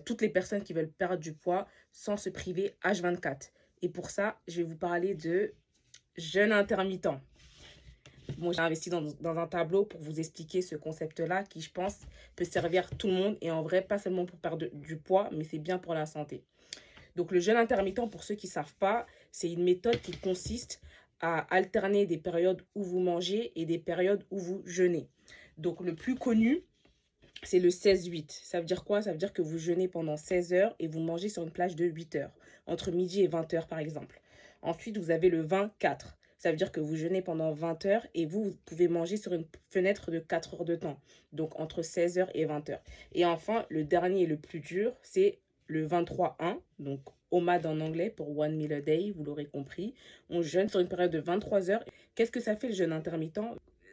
toutes les personnes qui veulent perdre du poids sans se priver H24. Et pour ça, je vais vous parler de jeûne intermittent. Moi, j'ai investi dans un tableau pour vous expliquer ce concept-là qui, je pense, peut servir tout le monde. Et en vrai, pas seulement pour perdre du poids, mais c'est bien pour la santé. Donc, le jeûne intermittent, pour ceux qui ne savent pas, c'est une méthode qui consiste à alterner des périodes où vous mangez et des périodes où vous jeûnez. Donc, le plus connu, c'est le 16-8. Ça veut dire quoi? Ça veut dire que vous jeûnez pendant 16 heures et vous mangez sur une plage de 8 heures, entre midi et 20 heures par exemple. Ensuite, vous avez le 24. Ça veut dire que vous jeûnez pendant 20 heures et vous pouvez manger sur une fenêtre de 4 heures de temps, donc entre 16 heures et 20 heures. Et enfin, le dernier et le plus dur, c'est le 23-1, donc OMAD en anglais pour One Meal a Day, vous l'aurez compris. On jeûne sur une période de 23 heures. Qu'est-ce que ça fait le jeûne intermittent?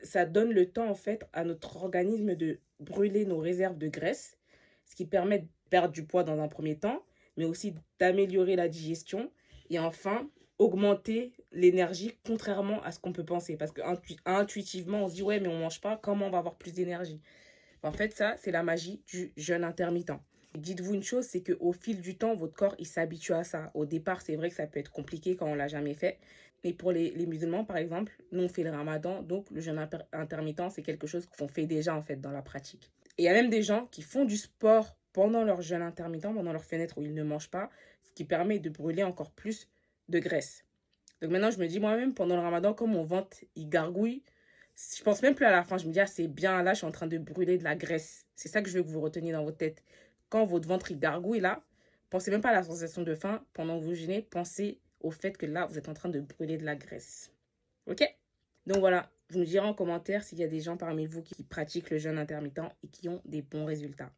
Ça donne le temps en fait à notre organisme de brûler nos réserves de graisse, ce qui permet de perdre du poids dans un premier temps, mais aussi d'améliorer la digestion et enfin augmenter l'énergie contrairement à ce qu'on peut penser. Parce qu'intuitivement, on se dit ouais mais on mange pas, comment on va avoir plus d'énergie? En fait, ça, c'est la magie du jeûne intermittent. Dites-vous une chose, c'est qu'au fil du temps, votre corps, il s'habitue à ça. Au départ, c'est vrai que ça peut être compliqué quand on ne l'a jamais fait. Mais pour les musulmans, par exemple, nous, on fait le ramadan. Donc, le jeûne intermittent, c'est quelque chose qu'on fait déjà, en fait, dans la pratique. Et il y a même des gens qui font du sport pendant leur jeûne intermittent, pendant leur fenêtre où ils ne mangent pas, ce qui permet de brûler encore plus de graisse. Donc maintenant, je me dis moi-même, pendant le ramadan, comme mon ventre, il gargouille, je pense même plus à la fin. Je me dis, ah, c'est bien, là, je suis en train de brûler de la graisse. C'est ça que je veux que vous reteniez dans votre tête. Quand votre ventre, il gargouille, là, pensez même pas à la sensation de faim. Pendant que vous jeûnez, pensez au fait que là, vous êtes en train de brûler de la graisse. OK? Donc voilà, vous me direz en commentaire s'il y a des gens parmi vous qui pratiquent le jeûne intermittent et qui ont des bons résultats.